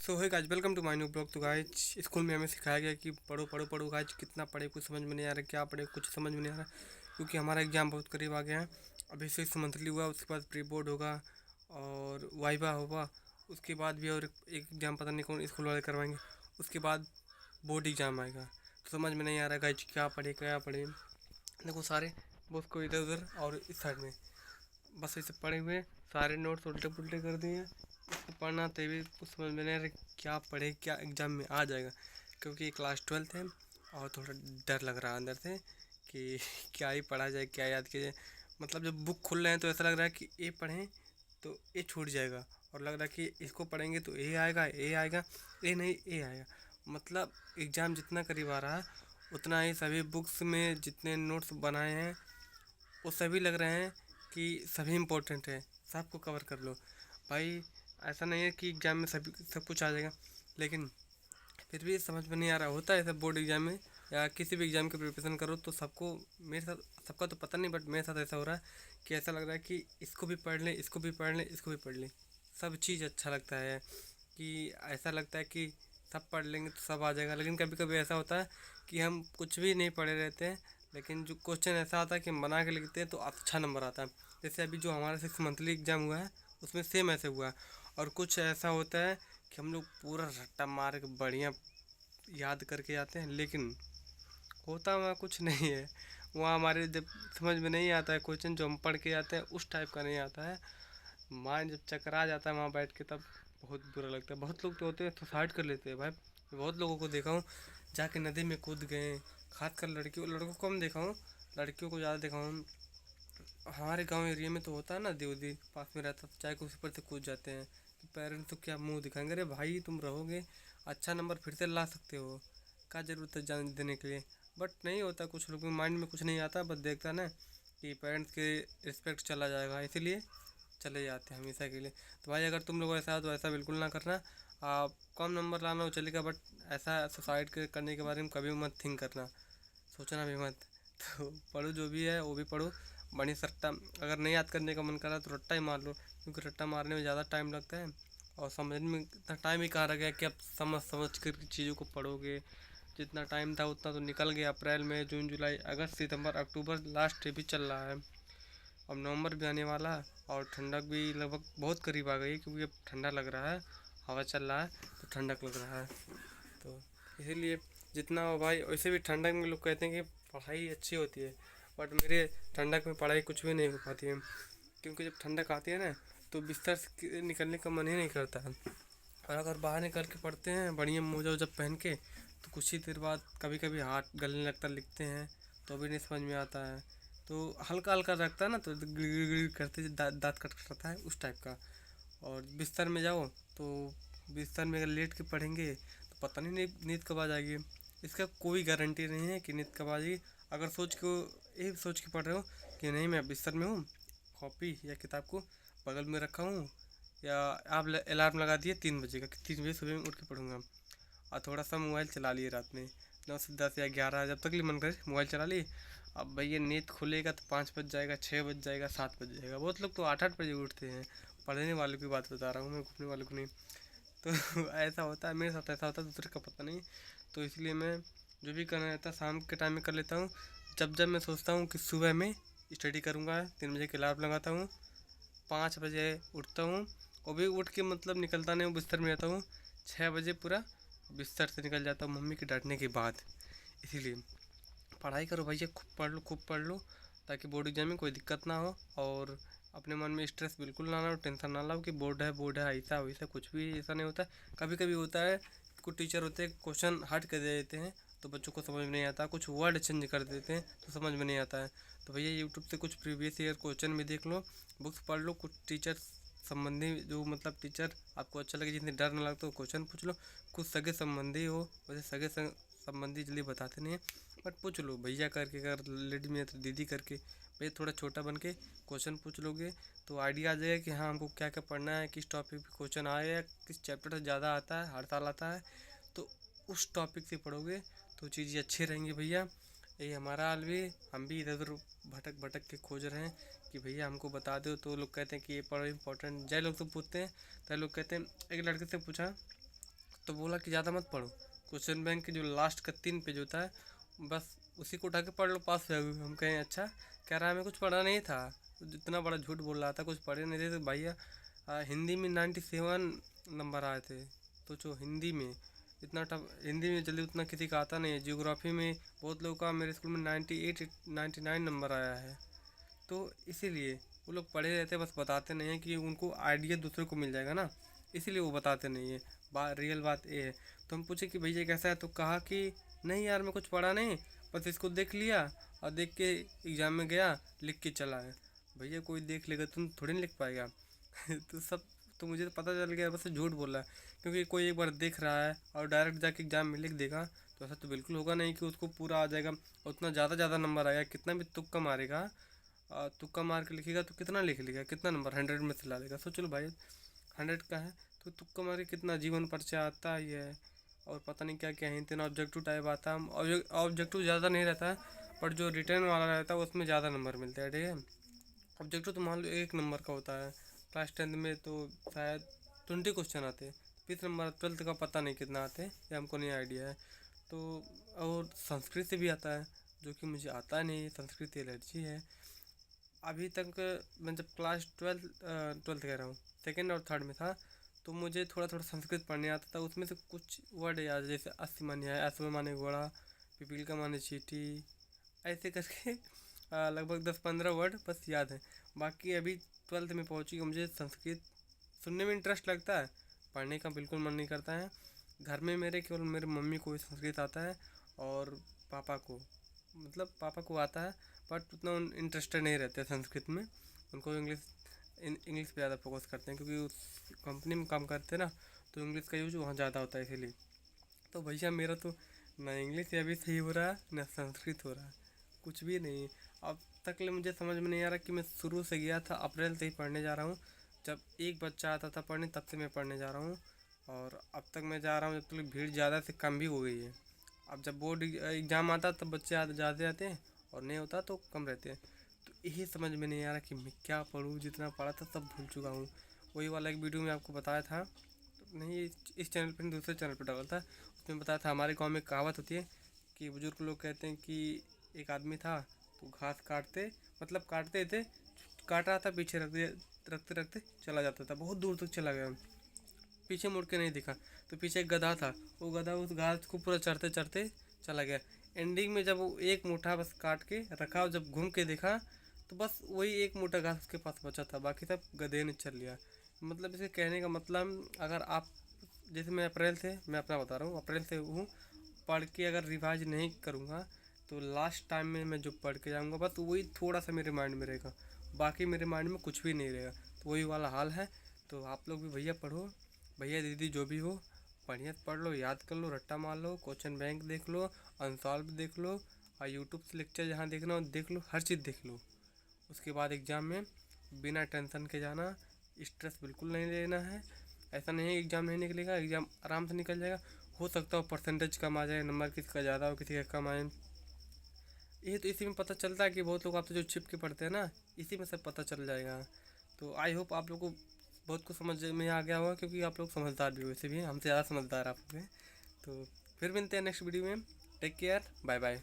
So hi guys, welcome to my new blog. तो guys, school में हमें सिखाया गया कि पढ़ो पढ़ो पढ़ो। गाइज, कितना पढ़े कुछ समझ में नहीं आ रहा, क्या पढ़े कुछ समझ में नहीं आ रहा, क्योंकि हमारा एग्ज़ाम बहुत करीब आ गया है। अभी 6 मंथली हुआ, उसके बाद प्री बोर्ड होगा और वाइवा होगा। उसके बाद भी और एक एग्ज़ाम पता नहीं कौन स्कूल वाले करवाएंगे। उसके बाद बोर्ड एग्ज़ाम आएगा। तो समझ में नहीं आ रहा गाइज, क्या पढ़े क्या पढ़े। देखो सारे बुक को इधर उधर और इस साइड में बस ऐसे पढ़े हुए, सारे नोट्स उल्टे पुल्टे कर दिए हैं। इसको पढ़ना तो भी कुछ समझ में नहीं आ रहा क्या पढ़े, क्या एग्ज़ाम में आ जाएगा। क्योंकि क्लास 12th है और थोड़ा डर लग रहा है अंदर से कि क्या ही पढ़ा जाए, क्या याद किया जाए। मतलब जब बुक खुल रहे हैं तो ऐसा लग रहा है कि ये पढ़ें तो ये छूट जाएगा, और लग रहा है कि इसको पढ़ेंगे तो ये आएगा, ये आएगा, ये नहीं ये आएगा। मतलब एग्ज़ाम जितना करीब आ रहा है उतना ही सभी बुक्स में जितने नोट्स बनाए हैं वो सभी लग रहे हैं कि सभी इम्पोर्टेंट है, सबको कवर कर लो भाई। ऐसा नहीं है कि एग्ज़ाम में सभी सब कुछ आ जाएगा, लेकिन फिर भी समझ में नहीं आ रहा होता है। सब बोर्ड एग्ज़ाम में या किसी भी एग्ज़ाम की प्रिपरेशन करो तो सबको, मेरे साथ सबका तो पता नहीं, बट मेरे साथ ऐसा हो रहा है कि ऐसा लग रहा है कि इसको भी पढ़ लें, इसको भी पढ़ लें, इसको भी पढ़ लें। सब चीज़ अच्छा लगता है कि ऐसा लगता है कि सब पढ़ लेंगे तो सब आ जाएगा। लेकिन कभी कभी ऐसा होता है कि हम कुछ भी नहीं पढ़े रहते हैं, लेकिन जो क्वेश्चन ऐसा आता है कि हम बना के लिखते हैं तो अच्छा नंबर आता है। जैसे अभी जो हमारा 6 मंथली एग्ज़ाम हुआ है उसमें सेम ऐसे हुआ है। और कुछ ऐसा होता है कि हम लोग पूरा रट्टा मार के बढ़िया याद करके आते हैं, लेकिन होता वहाँ कुछ नहीं है। वहाँ हमारे जब समझ में नहीं आता है क्वेश्चन, जो हम पढ़ के आते हैं उस टाइप का नहीं आता है। माइंड जब चकरा जाता है वहाँ बैठ के, तब बहुत बुरा लगता है। बहुत लोग तो होते हैं सुसाइड कर लेते हैं भाई। बहुत लोगों को देखा हूँ जाके नदी में कूद गए। खासकर लड़कियों, लड़कों को कम देखा हूँ, लड़कियों को ज़्यादा देखा हूँ। हमारे गांव एरिया में तो होता है ना, देवदी पास में रहता तो चाय के उस पर से कूद जाते हैं कि पेरेंट्स तो क्या मुंह दिखाएंगे, अरे भाई तुम रहोगे अच्छा नंबर फिर से ला सकते हो, क्या ज़रूरत है जान देने के लिए। बट नहीं होता, कुछ लोगों के माइंड में कुछ नहीं आता, बस देखता ना कि पेरेंट्स के रिस्पेक्ट चला जाएगा, इसीलिए चले जाते हैं हमेशा के लिए। तो भाई अगर तुम लोग ऐसा हो तो ऐसा बिल्कुल ना करना। आप कम नंबर लाना हो चलेगा, बट ऐसा सुसाइड करने के बारे में कभी मत थिंक करना, सोचना भी मत। तो पढ़ो, जो भी है वो भी पढ़ो। बड़ी सा रट्टा, अगर नहीं याद करने का मन करा तो रट्टा ही मार लो, क्योंकि रट्टा मारने में ज़्यादा टाइम लगता है और समझने में इतना टाइम ही कहाँ रह गया कि आप समझ समझ कर चीज़ों को पढ़ोगे। जितना टाइम था उतना तो निकल गया। अप्रैल मई जून जुलाई अगस्त सितंबर अक्टूबर लास्ट भी चल रहा है, अब नवंबर भी आने वाला है और ठंडक भी लगभग बहुत करीब आ गई है, क्योंकि अब ठंडा लग रहा है, हवा चल रहा है तो ठंडक लग रहा है। तो इसीलिए जितना हो भाई, वैसे भी ठंडक में लोग कहते हैं कि पढ़ाई अच्छी होती है, बट मेरे ठंडक में पढ़ाई कुछ भी नहीं हो पाती है। क्योंकि जब ठंडक आती है ना तो बिस्तर से निकलने का मन ही नहीं करता है। और अगर बाहर निकल के पढ़ते हैं बढ़िया मोजा वोजा पहन के, तो कुछ ही देर बाद कभी कभी हाथ गलने लगता, लिखते हैं तो भी नहीं समझ में आता है। तो हल्का हल्का रखता है ना तो गिड़ गिड़ गिड़ करते दाँत दाँत कट करता है उस टाइप का। और बिस्तर में जाओ तो बिस्तर में अगर लेट के पढ़ेंगे तो पता नहीं नींद कब आ जाएगी। इसका कोई गारंटी नहीं है कि नींद कब आ जाएगी। अगर यही सोच के पढ़ रहे हो कि नहीं मैं बिस्तर में हूँ, कॉपी या किताब को बगल में रखा हूँ, या आप अलार्म लगा दिए 3 बजे का कि 3 बजे सुबह में उठ के पढ़ूंगा, और थोड़ा सा मोबाइल चला लिए रात में 9 से 10 या 11 जब तक मन करे मोबाइल चला लिए। अब भैया नींद खुलेगा तो 5 बज जाएगा, 6 बज जाएगा, 7 बज जाएगा। बहुत लोग तो 8 8 बजे उठते हैं। पढ़ने वालों की बात बता रहा हूँ मैं, घूमने वालों को नहीं। तो ऐसा होता है, मेरे साथ ऐसा होता है, दूसरे का पता नहीं। तो इसलिए मैं जो भी करना रहता है शाम के टाइम में कर लेता हूँ। जब जब मैं सोचता हूँ कि सुबह में स्टडी करूँगा, 3 बजे के अलार्म लगाता हूँ, 5 बजे उठता हूँ। वो भी उठ के मतलब निकलता नहीं हूँ, बिस्तर में रहता हूँ। 6 बजे पूरा बिस्तर से निकल जाता हूँ मम्मी के डांटने के बाद। इसीलिए पढ़ाई करो भैया, खूब पढ़ लो, खूब पढ़ लो, ताकि बोर्ड एग्जाम में कोई दिक्कत ना हो। और अपने मन में स्ट्रेस बिल्कुल ना लाओ, टेंशन ना लाओ कि बोर्ड है ऐसा वैसा, कुछ भी ऐसा नहीं होता। कभी कभी होता है कुछ टीचर होते हैं क्वेश्चन हट कर दे देते हैं तो बच्चों को समझ में नहीं आता, कुछ वर्ड चेंज कर देते हैं तो समझ में नहीं आता है। तो भैया यूट्यूब से कुछ प्रीवियस ईयर क्वेश्चन भी देख लो, बुक्स पढ़ लो, कुछ टीचर संबंधी जो मतलब टीचर आपको अच्छा लगे, जितने डर ना लगता, तो क्वेश्चन पूछ लो। कुछ सगे संबंधी हो, वैसे संबंधी जल्दी बताते नहीं हैं, बट पूछ लो भैया करके, अगर लेडी में है तो दीदी करके। भैया थोड़ा छोटा बन के क्वेश्चन पूछ लोगे तो आइडिया आ जाएगा कि हाँ हमको क्या क्या पढ़ना है, किस टॉपिक पे क्वेश्चन आया, किस चैप्टर से ज़्यादा आता है, हर साल आता है। तो उस टॉपिक से पढ़ोगे तो चीज़ें अच्छी रहेंगी भैया। यही हमारा हाल भी, हम भी इधर उधर भटक भटक के खोज रहे हैं कि भैया हमको बता दो। तो लोग कहते हैं कि ये पढ़ो इंपॉर्टेंट, जय लोग तो पूछते हैं तो लोग कहते हैं। एक लड़के से पूछा तो बोला कि ज़्यादा मत पढ़ो, क्वेश्चन बैंक के जो लास्ट का 3 पेज होता है बस उसी को उठा के पढ़ लो, पास हो जाओगे। हम कहें अच्छा। कह रहा हमें कुछ पढ़ा नहीं था। तो जितना बड़ा झूठ बोल रहा था, कुछ पढ़े नहीं थे। तो भैया हिंदी में 97 नंबर आए थे। तो जो हिंदी में इतना टफ, हिंदी में जल्दी उतना किसी का आता नहीं है। जियोग्राफी में बहुत लोगों का मेरे स्कूल में 98 99 नंबर आया है। तो इसीलिए वो लोग पढ़े रहते हैं, बस बताते नहीं हैं कि उनको आइडिया दूसरे को मिल जाएगा ना, इसीलिए वो बताते नहीं है। रियल बात ये है। तो हम पूछे कि भैया कैसा है, तो कहा कि नहीं यार मैं कुछ पढ़ा नहीं, बस इसको देख लिया और देख के एग्ज़ाम में गया, लिख के चला है। भैया कोई देख लेगा, तुम थोड़ी ना लिख पाएगा। तो सब, तो मुझे तो पता चल गया बस झूठ बोल रहा है। क्योंकि कोई एक बार देख रहा है और डायरेक्ट जाके एग्ज़ाम में लिख देगा, तो ऐसा तो बिल्कुल होगा नहीं कि उसको पूरा आ जाएगा। उतना ज़्यादा नंबर आएगा, कितना भी तुक्का मारेगा, तुक्का मार के लिखेगा तो कितना लिख लेगा, कितना नंबर 100 में से ला लेगा। सोच लो भाई, 100 का है तो तुक्का मार के कितना, जीवन परिचय आता ही है और पता नहीं क्या क्या है, इतना ऑब्जेक्टिव टाइप आता है। ऑब्जेक्टिव ज़्यादा नहीं रहता है, पर जो रिटर्न वाला रहता है उसमें ज़्यादा नंबर मिलते हैं, ठीक है। ऑब्जेक्टिव तो मान लो 1 नंबर का होता है, क्लास 10 में तो शायद 20 क्वेश्चन आते हैं। 20 नंबर 12th का पता नहीं कितना आते हैं, ये हमको नहीं आइडिया है। तो और संस्कृत से भी आता है, जो कि मुझे आता नहीं, संस्कृत एलर्जी है। अभी तक मैं जब क्लास 12th कह रहा हूँ, सेकेंड और थर्ड में था, तो मुझे थोड़ा थोड़ा संस्कृत पढ़ने आता था। उसमें से कुछ वर्ड याद, जैसे अस्य माने है, अश्व माने घोड़ा, पिपील का माने चींटी, ऐसे करके लगभग 10-15 वर्ड बस याद है। बाकी अभी 12th में पहुँची, मुझे संस्कृत सुनने में इंटरेस्ट लगता है, पढ़ने का बिल्कुल मन नहीं करता है। घर में मेरे केवल मेरे मम्मी को ही संस्कृत आता है और पापा को, मतलब पापा को आता है, बट उतना इंटरेस्टेड नहीं रहते संस्कृत में। उनको इंग्लिश पे ज़्यादा फोकस करते हैं, क्योंकि उस कंपनी में काम करते हैं ना, तो इंग्लिश का यूज वहाँ ज़्यादा होता है इसीलिए। तो भैया मेरा तो ना इंग्लिश अभी सही हो रहा है ना संस्कृत हो रहा है, कुछ भी नहीं। अब तक ले मुझे समझ में नहीं आ रहा कि मैं शुरू से गया था, अप्रैल से ही पढ़ने जा रहा हूँ। जब एक बच्चा आता था पढ़ने, तब से मैं पढ़ने जा रहा हूँ, और अब तक मैं जा रहा हूँ, जब तक भीड़ ज़्यादा से कम भी हो गई है। अब जब बोर्ड एग्ज़ाम आता तब बच्चे ज़्यादा आते हैं, और नहीं होता तो कम रहते हैं। तो यही समझ में नहीं आ रहा कि मैं क्या पढ़ूँ, जितना पढ़ा था सब भूल चुका हूँ। वही वाला एक वीडियो में आपको बताया था, तो नहीं इस चैनल पर नहीं, दूसरे चैनल पर डाला था, उसमें बताया था हमारे गांव में कहावत होती है कि बुजुर्ग लोग कहते हैं कि एक आदमी था, तो घास काटते, मतलब काटते थे, काट रहा था, पीछे रखते रखते चला जाता था, बहुत दूर तक चला गया, पीछे मुड़ के नहीं दिखा। तो पीछे एक गधा था, वो गधा उस घास को पूरा चढ़ते चढ़ते चला गया। एंडिंग में जब वो एक मुट्ठा बस काट के रखा और जब घूम के देखा, तो बस वही एक मुट्ठा घास उसके पास बचा था, बाकी सब गधे ने चल लिया। मतलब इसे कहने का मतलब, अगर आप, जैसे मैं अप्रैल से, मैं अपना बता रहा हूँ, अप्रैल से हूँ, पढ़ के अगर रिवाइज नहीं करूँगा तो लास्ट टाइम में मैं जो पढ़ के जाऊँगा बस वही थोड़ा सा मेरे माइंड में रहेगा, बाकी मेरे माइंड में कुछ भी नहीं रहेगा। तो वही वाला हाल है। तो आप लोग भी भैया पढ़ो, भैया दीदी जो भी हो, बढ़िया से पढ़ लो, याद कर लो, रट्टा मार लो, क्वेश्चन बैंक देख लो, अनसॉल्व देख लो, और यूट्यूब से लेक्चर जहाँ देखना हो देख लो, हर चीज़ देख लो। उसके बाद एग्ज़ाम में बिना टेंशन के जाना, स्ट्रेस बिल्कुल नहीं लेना है। ऐसा नहीं है एग्ज़ाम नहीं निकलेगा, एग्ज़ाम आराम से निकल जाएगा। हो सकता हो परसेंटेज कम आ जाए, नंबर किसी का ज़्यादा हो किसी का कम आए। ये तो इसी में पता चलता है कि बहुत लोग आप तो जो छिप के पढ़ते हैं ना, इसी में सब पता चल जाएगा। तो आई होप आप लोग को बहुत कुछ समझ में आ गया होगा, क्योंकि आप लोग समझदार भी हो, वैसे भी हमसे ज़्यादा समझदार आप लोग हैं। तो फिर मिलते हैं नेक्स्ट वीडियो में। Take care, bye bye.